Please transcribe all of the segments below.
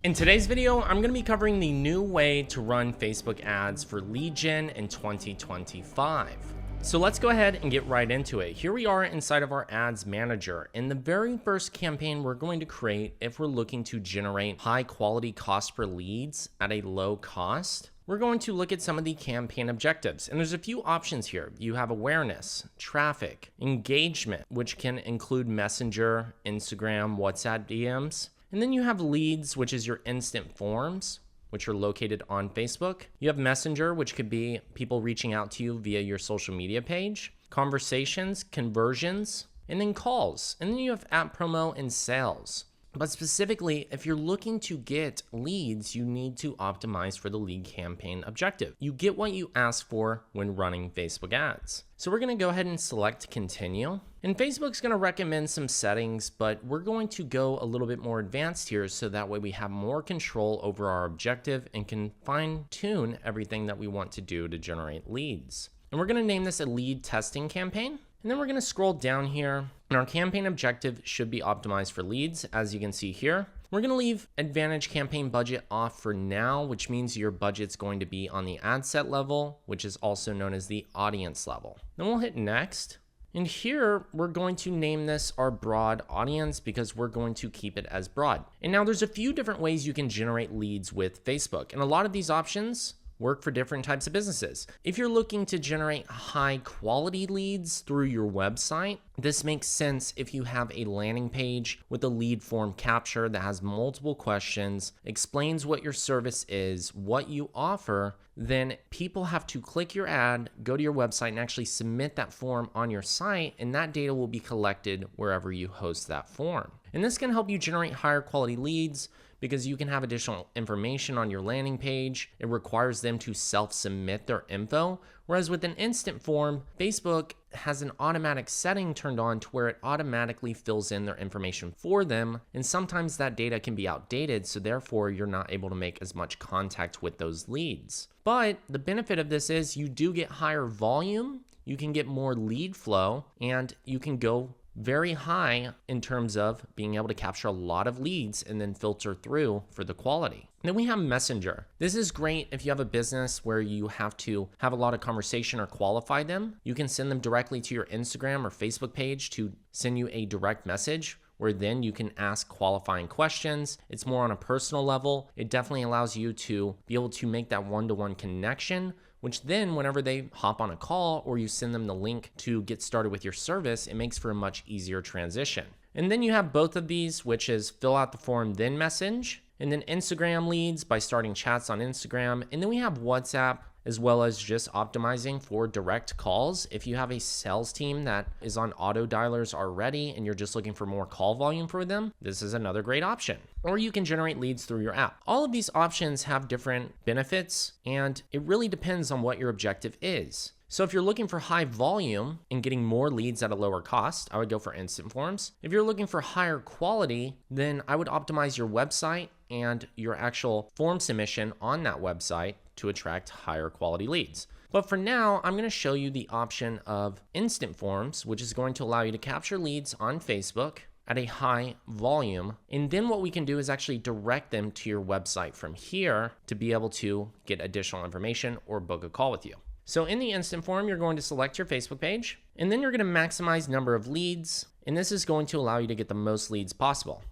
In today's video, I'm going to be covering the new way to run Facebook ads for lead gen in 2025. So let's go ahead and get right into it. Here we are inside of our ads manager. And the very first campaign we're going to create, if we're looking to generate high quality cost per leads at a low cost, we're going to look at some of the campaign objectives. And there's a few options here. You have awareness, traffic, engagement, which can include Messenger, Instagram, WhatsApp DMs. And then you have leads, which is your instant forms, which are located on Facebook. You have Messenger, which could be people reaching out to you via your social media page, conversations, conversions, and then calls. And then you have app promo and sales. But specifically, if you're looking to get leads, you need to optimize for the lead campaign objective. You get what you ask for when running Facebook ads. So we're going to go ahead and select continue. And Facebook's going to recommend some settings, but we're going to go a little bit more advanced here so that way we have more control over our objective and can fine tune everything that we want to do to generate leads. And we're going to name this a lead testing campaign. And then we're going to scroll down here, and our campaign objective should be optimized for leads, as you can see here. We're going to leave Advantage campaign budget off for now, which means your budget's going to be on the ad set level, which is also known as the audience level. Then we'll hit next. And here we're going to name this our broad audience because we're going to keep it as broad. And now there's a few different ways you can generate leads with Facebook, and a lot of these options work for different types of businesses. If you're looking to generate high quality leads through your website, this makes sense if you have a landing page with a lead form capture that has multiple questions, explains what your service is, what you offer. Then people have to click your ad, go to your website, and actually submit that form on your site, and that data will be collected wherever you host that form. And this can help you generate higher quality leads because you can have additional information on your landing page. It requires them to self-submit their info, whereas with an instant form, Facebook has an automatic setting turned on to where it automatically fills in their information for them, and sometimes that data can be outdated, so therefore you're not able to make as much contact with those leads. But the benefit of this is you do get higher volume, you can get more lead flow, and you can go very high in terms of being able to capture a lot of leads and then filter through for the quality. Then we have Messenger. This is great if you have a business where you have to have a lot of conversation or qualify them. You can send them directly to your Instagram or Facebook page to send you a direct message, where then you can ask qualifying questions. It's more on a personal level. It definitely allows you to be able to make that one-to-one connection, which then whenever they hop on a call or you send them the link to get started with your service, it makes for a much easier transition. And then you have both of these, which is fill out the form, then message, and then Instagram leads by starting chats on Instagram. And then we have WhatsApp, as well as just optimizing for direct calls. If you have a sales team that is on auto dialers already and you're just looking for more call volume for them, this is another great option. Or you can generate leads through your app. All of these options have different benefits, and it really depends on what your objective is. So if you're looking for high volume and getting more leads at a lower cost, I would go for instant forms. If you're looking for higher quality, then I would optimize your website and your actual form submission on that website to attract higher quality leads. But for now, I'm going to show you the option of instant forms, which is going to allow you to capture leads on Facebook at a high volume. And then what we can do is actually direct them to your website from here to be able to get additional information or book a call with you. So in the instant form, you're going to select your Facebook page, and then you're going to maximize number of leads. And this is going to allow you to get the most leads possible.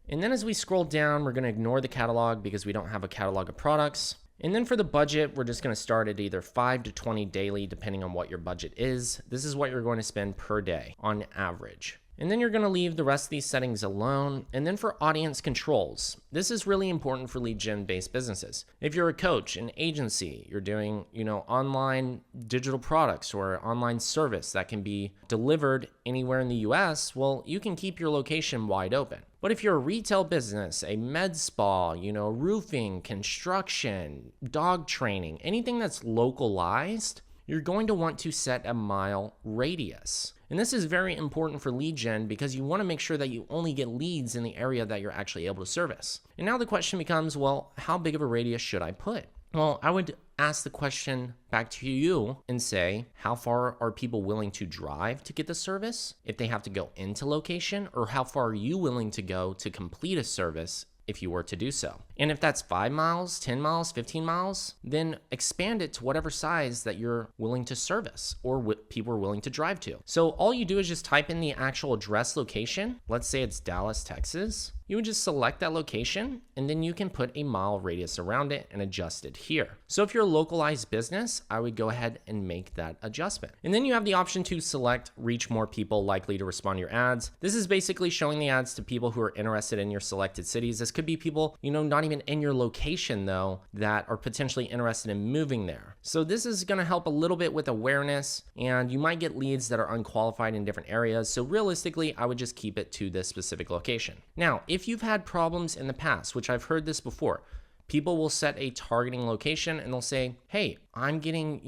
And then as we scroll down, we're going to ignore the catalog because we don't have a catalog of products. And then for the budget, we're just going to start at either 5 to 20 daily, depending on what your budget is. This is what you're going to spend per day on average. And then you're going to leave the rest of these settings alone. And then for audience controls, this is really important for lead gen based businesses. If you're a coach, an agency, you're doing, online digital products or online service that can be delivered anywhere in the US, well, you can keep your location wide open. But if you're a retail business, a med spa, roofing, construction, dog training, anything that's localized, you're going to want to set a mile radius. And this is very important for lead gen because you want to make sure that you only get leads in the area that you're actually able to service. And now the question becomes, well, how big of a radius should I put? Well, I would ask the question back to you and say, how far are people willing to drive to get the service if they have to go into location, or how far are you willing to go to complete a service if you were to do so? And if that's 5 miles, 10 miles, 15 miles, then expand it to whatever size that you're willing to service or what people are willing to drive to. So all you do is just type in the actual address location. Let's say it's Dallas, Texas. You would just select that location, and then you can put a mile radius around it and adjust it here. So if you're a localized business, I would go ahead and make that adjustment. And then you have the option to select reach more people likely to respond to your ads. This is basically showing the ads to people who are interested in your selected cities. This could be people, not even in your location though, that are potentially interested in moving there. So this is going to help a little bit with awareness, and you might get leads that are unqualified in different areas. So realistically, I would just keep it to this specific location. Now, if you've had problems in the past, which I've heard this before, people will set a targeting location and they'll say, hey, I'm getting,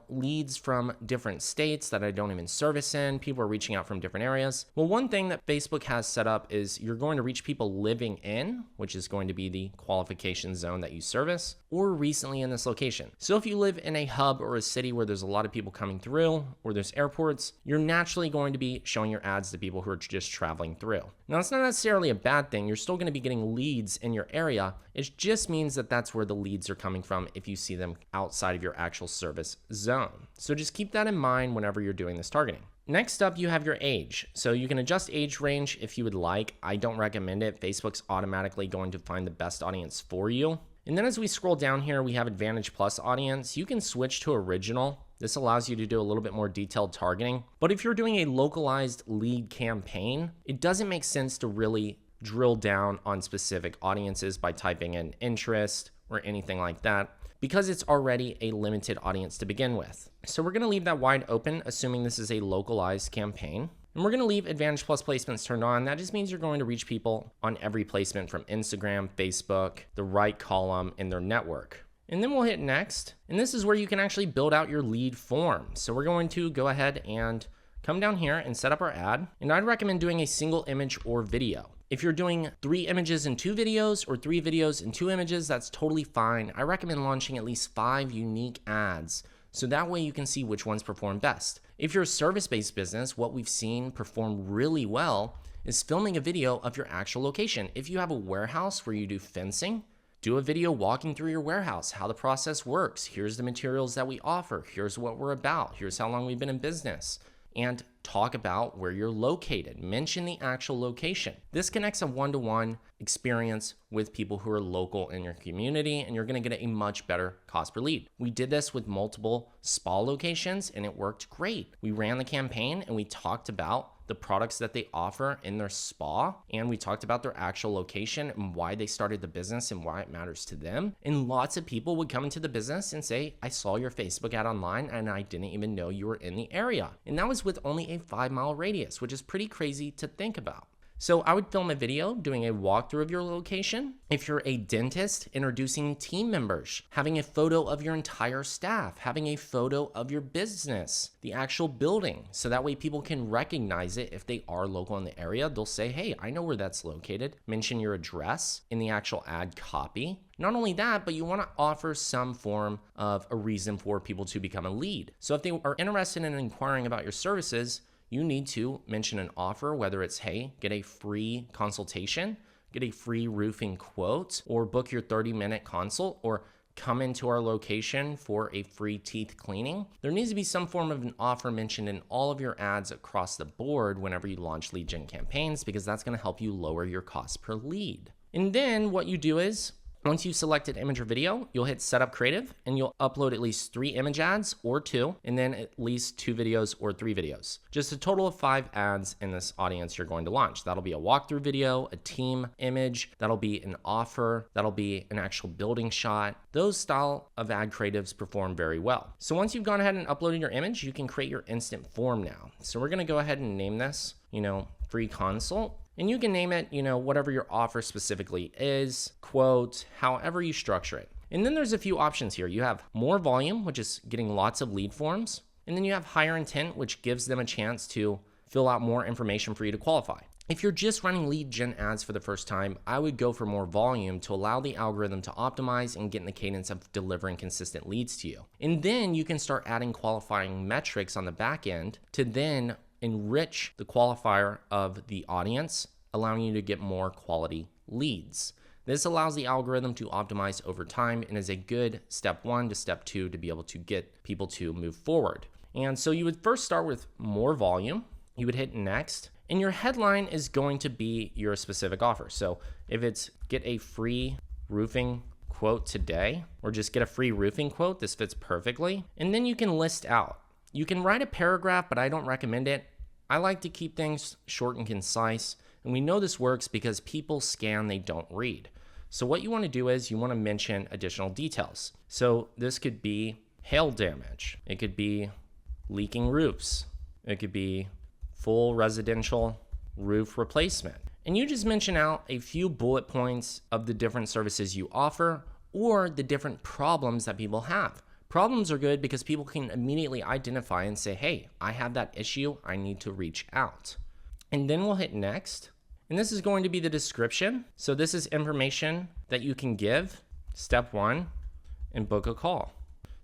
leads from different states that I don't even service in. People are reaching out from different areas. Well, one thing that Facebook has set up is you're going to reach people living in, which is going to be the qualification zone that you service, or recently in this location. So if you live in a hub or a city where there's a lot of people coming through, or there's airports, you're naturally going to be showing your ads to people who are just traveling through. Now, it's not necessarily a bad thing. You're still going to be getting leads in your area. It just means that that's where the leads are coming from if you see them outside of your actual service zone. So just keep that in mind whenever you're doing this targeting. Next up, you have your age. So you can adjust age range if you would like. I don't recommend it. Facebook's automatically going to find the best audience for you. And then as we scroll down here, we have Advantage Plus audience. You can switch to original. This allows you to do a little bit more detailed targeting. But if you're doing a localized lead campaign, it doesn't make sense to really drill down on specific audiences by typing in interest or anything like that, because it's already a limited audience to begin with. So we're going to leave that wide open, assuming this is a localized campaign. And we're going to leave Advantage Plus placements turned on. That just means you're going to reach people on every placement from Instagram, Facebook, the right column, and their network. And then we'll hit next. And this is where you can actually build out your lead form. So we're going to go ahead and come down here and set up our ad. And I'd recommend doing a single image or video. If you're doing 3 images and 2 videos or 3 videos and 2 images, that's totally fine. I recommend launching at least 5 unique ads, so that way you can see which ones perform best. If you're a service-based business, what we've seen perform really well is filming a video of your actual location. If you have a warehouse where you do fencing, do a video walking through your warehouse, how the process works. Here's the materials that we offer. Here's what we're about. Here's how long we've been in business. And talk about where you're located. Mention the actual location. This connects a one-to-one experience with people who are local in your community, and you're going to get a much better cost per lead. We did this with multiple spa locations, and it worked great. We ran the campaign, and we talked about the products that they offer in their spa, and we talked about their actual location and why they started the business and why it matters to them. And lots of people would come into the business and say, I saw your Facebook ad online and I didn't even know you were in the area. And that was with only a 5-mile radius, which is pretty crazy to think about. So I would film a video doing a walkthrough of your location. If you're a dentist, introducing team members, having a photo of your entire staff, having a photo of your business, the actual building, so that way people can recognize it. If they are local in the area, they'll say, hey, I know where that's located. Mention your address in the actual ad copy. Not only that, but you want to offer some form of a reason for people to become a lead. So if they are interested in inquiring about your services, you need to mention an offer, whether it's, hey, get a free consultation, get a free roofing quote, or book your 30-minute consult, or come into our location for a free teeth cleaning. There needs to be some form of an offer mentioned in all of your ads across the board whenever you launch lead gen campaigns, because that's going to help you lower your cost per lead. And then what you do is, once you've selected image or video, you'll hit Setup Creative, and you'll upload at least 3 image ads or 2, and then at least 2 videos or 3 videos. Just a total of 5 ads in this audience you're going to launch. That'll be a walkthrough video, a team image, that'll be an offer, that'll be an actual building shot. Those style of ad creatives perform very well. So once you've gone ahead and uploaded your image, you can create your instant form now. So we're going to go ahead and name this, free consult. And you can name it, whatever your offer specifically is, quote, however you structure it. And then there's a few options here. You have more volume, which is getting lots of lead forms. And then you have higher intent, which gives them a chance to fill out more information for you to qualify. If you're just running lead gen ads for the first time, I would go for more volume to allow the algorithm to optimize and get in the cadence of delivering consistent leads to you. And then you can start adding qualifying metrics on the back end to then enrich the qualifier of the audience, allowing you to get more quality leads. This allows the algorithm to optimize over time and is a good step 1 to step 2 to be able to get people to move forward. And so you would first start with more volume. You would hit next. And your headline is going to be your specific offer. So if it's get a free roofing quote today, or just get a free roofing quote, this fits perfectly. And then you can list out. You can write a paragraph, but I don't recommend it. I like to keep things short and concise. And we know this works because people scan, they don't read. So what you want to do is you want to mention additional details. So this could be hail damage. It could be leaking roofs. It could be full residential roof replacement. And you just mention out a few bullet points of the different services you offer or the different problems that people have. Problems are good because people can immediately identify and say, hey, I have that issue, I need to reach out. And then we'll hit next. And this is going to be the description. So this is information that you can give, step 1, and book a call.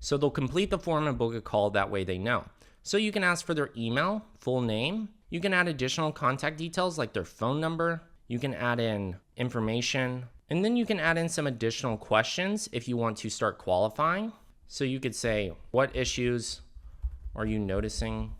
So they'll complete the form and book a call, that way they know. So you can ask for their email, full name. You can add additional contact details like their phone number. You can add in information. And then you can add in some additional questions if you want to start qualifying. So you could say, what issues are you noticing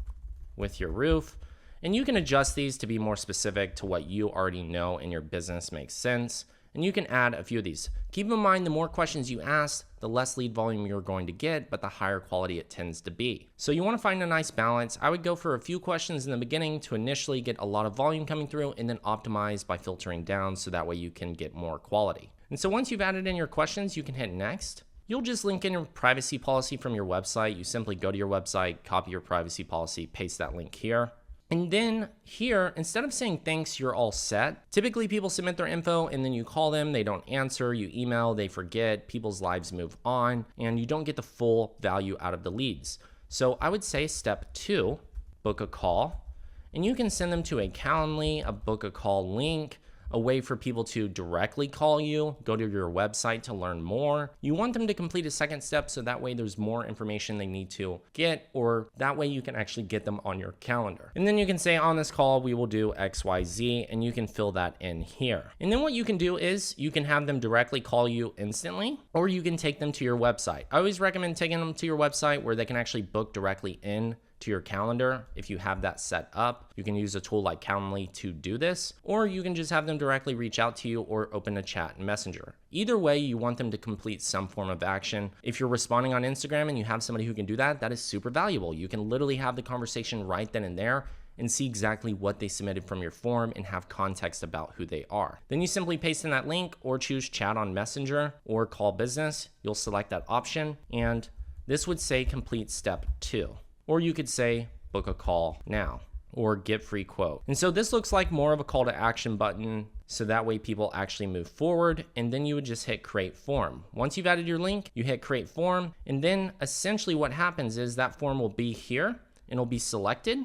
with your roof? And you can adjust these to be more specific to what you already know in your business makes sense. And you can add a few of these. Keep in mind, the more questions you ask, the less lead volume you're going to get, but the higher quality it tends to be. So you want to find a nice balance. I would go for a few questions in the beginning to initially get a lot of volume coming through and then optimize by filtering down so that way you can get more quality. And so once you've added in your questions, you can hit next. You'll just link in your privacy policy from your website. You simply go to your website, copy your privacy policy, paste that link here. And then here, instead of saying thanks, you're all set. Typically people submit their info and then you call them, they don't answer, you email, they forget, people's lives move on, and you don't get the full value out of the leads. So I would say step 2, book a call, and you can send them to a Calendly, a book a call link, a way for people to directly call you, go to your website to learn more. You want them to complete a second step so that way there's more information they need to get, or that way you can actually get them on your calendar. And then you can say on this call, we will do XYZ, and you can fill that in here. And then what you can do is you can have them directly call you instantly, or you can take them to your website. I always recommend taking them to your website where they can actually book directly in to your calendar. If you have that set up, you can use a tool like Calendly to do this, or you can just have them directly reach out to you or open a chat in Messenger. Either way, you want them to complete some form of action. If you're responding on Instagram and you have somebody who can do that, that is super valuable. You can literally have the conversation right then and there and see exactly what they submitted from your form and have context about who they are. Then you simply paste in that link or choose chat on Messenger or call business. You'll select that option, and this would say complete step 2. Or you could say, book a call now, or get free quote. And so this looks like more of a call to action button, so that way people actually move forward, and then you would just hit create form. Once you've added your link, you hit create form, and then essentially what happens is that form will be here, and it'll be selected.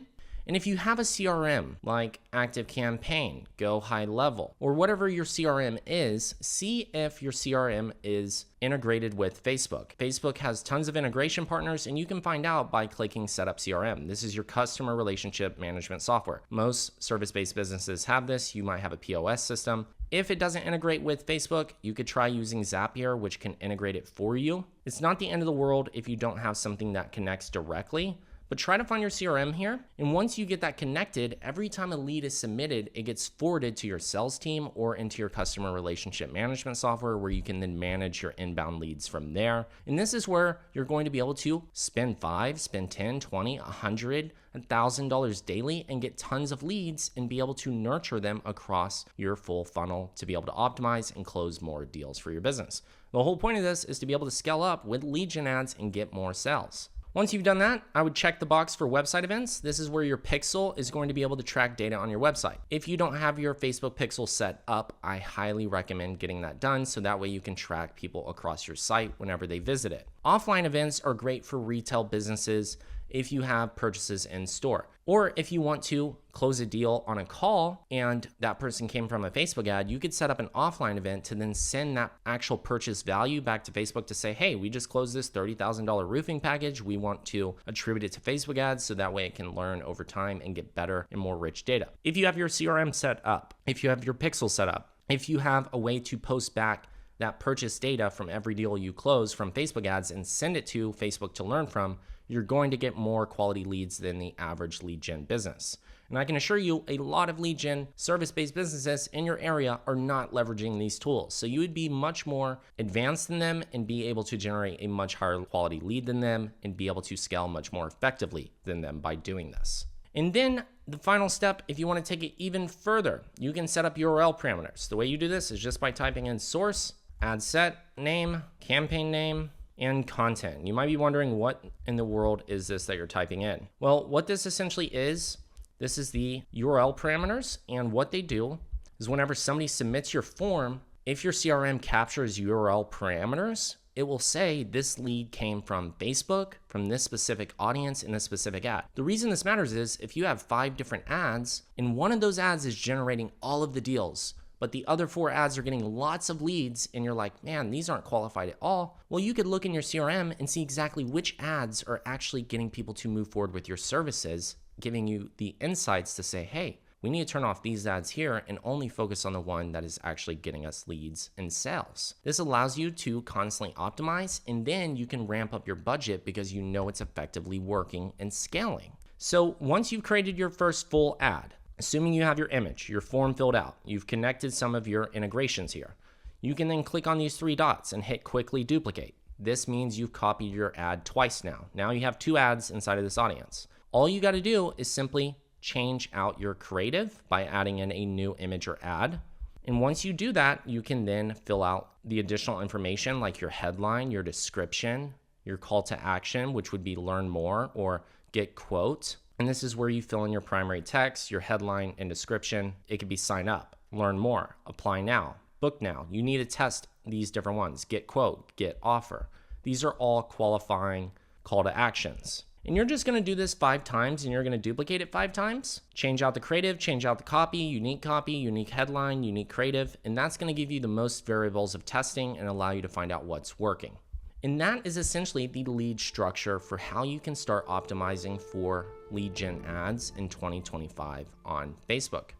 And if you have a CRM like ActiveCampaign, Go High Level, or whatever your CRM is, see if your CRM is integrated with Facebook. Facebook has tons of integration partners, and you can find out by clicking Setup CRM. This is your customer relationship management software. Most service-based businesses have this. You might have a POS system. If it doesn't integrate with Facebook, you could try using Zapier, which can integrate it for you. It's not the end of the world if you don't have something that connects directly. But try to find your CRM here, and once you get that connected, every time a lead is submitted, it gets forwarded to your sales team or into your customer relationship management software, where you can then manage your inbound leads from there. And this is where you're going to be able to spend $5, spend $10, $20, $100, $1,000 daily and get tons of leads and be able to nurture them across your full funnel to be able to optimize and close more deals for your business. The whole point of this is to be able to scale up with lead gen ads and get more sales. Once you've done that, I would check the box for website events. This is where your pixel is going to be able to track data on your website. If you don't have your Facebook pixel set up, I highly recommend getting that done so that way you can track people across your site whenever they visit it. Offline events are great for retail businesses. if you have purchases in store. Or if you want to close a deal on a call and that person came from a Facebook ad, you could set up an offline event to then send that actual purchase value back to Facebook to say, hey, we just closed this $30,000 roofing package. We want to attribute it to Facebook ads so that way it can learn over time and get better and more rich data. If you have your CRM set up, if you have your pixel set up, if you have a way to post back that purchase data from every deal you close from Facebook ads and send it to Facebook to learn from, you're going to get more quality leads than the average lead gen business. And I can assure you, a lot of lead gen service-based businesses in your area are not leveraging these tools. So you would be much more advanced than them and be able to generate a much higher quality lead than them and be able to scale much more effectively than them by doing this. And then the final step, if you want to take it even further, you can set up URL parameters. The way you do this is just by typing in source, ad set name, campaign name, and content. You might be wondering, what in the world is this that you're typing in? Well, what this essentially is, this is the URL parameters, and what they do is whenever somebody submits your form, if your CRM captures URL parameters, it will say this lead came from Facebook, from this specific audience in this specific ad. The reason this matters is if you have 5 different ads and one of those ads is generating all of the deals, but the other 4 ads are getting lots of leads and you're like, man, these aren't qualified at all. Well, you could look in your CRM and see exactly which ads are actually getting people to move forward with your services, giving you the insights to say, hey, we need to turn off these ads here and only focus on the one that is actually getting us leads and sales. This allows you to constantly optimize, and then you can ramp up your budget because you know it's effectively working and scaling. So once you've created your first full ad, assuming you have your image, your form filled out, you've connected some of your integrations here, you can then click on these 3 dots and hit quickly duplicate. This means you've copied your ad twice now. Now you have 2 ads inside of this audience. All you got to do is simply change out your creative by adding in a new image or ad. And once you do that, you can then fill out the additional information like your headline, your description, your call to action, which would be learn more or get quote. And this is where you fill in your primary text, your headline and description. It could be sign up, learn more, apply now, book now. You need to test these different ones, get quote, get offer. These are all qualifying call to actions. And you're just gonna do this 5 times and you're gonna duplicate it 5 times. Change out the creative, change out the copy, unique headline, unique creative, and that's gonna give you the most variables of testing and allow you to find out what's working. And that is essentially the lead structure for how you can start optimizing for lead gen ads in 2025 on Facebook.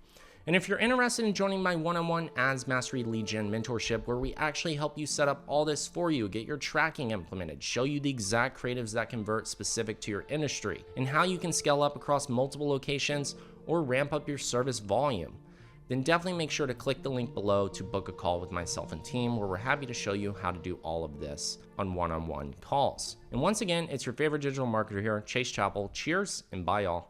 And if you're interested in joining my one-on-one Ads Mastery Lead Gen mentorship, where we actually help you set up all this for you, get your tracking implemented, show you the exact creatives that convert specific to your industry, and how you can scale up across multiple locations or ramp up your service volume, then definitely make sure to click the link below to book a call with myself and team, where we're happy to show you how to do all of this on one-on-one calls. And once again, it's your favorite digital marketer here, Chase Chappell. Cheers and bye, y'all.